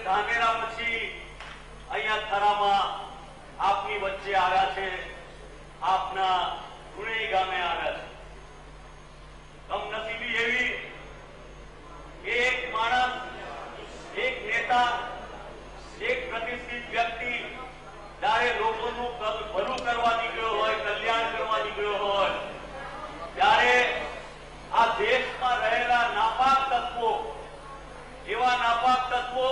ધાનેરા પછી અહીંયા થરામાં આપની વચ્ચે આવ્યા છે, આપના ગુણેઈ ગામે આવ્યા છે। કમનસીબી એવી કે એક માણસ, એક નેતા, એક પ્રતિષ્ઠિત વ્યક્તિ જ્યારે લોકોનું ભલું કરવા નીકળ્યો હોય, કલ્યાણ કરવા નીકળ્યો હોય, ત્યારે આ દેશમાં રહેલા નાપાક તત્વો, એવા નાપાક તત્વો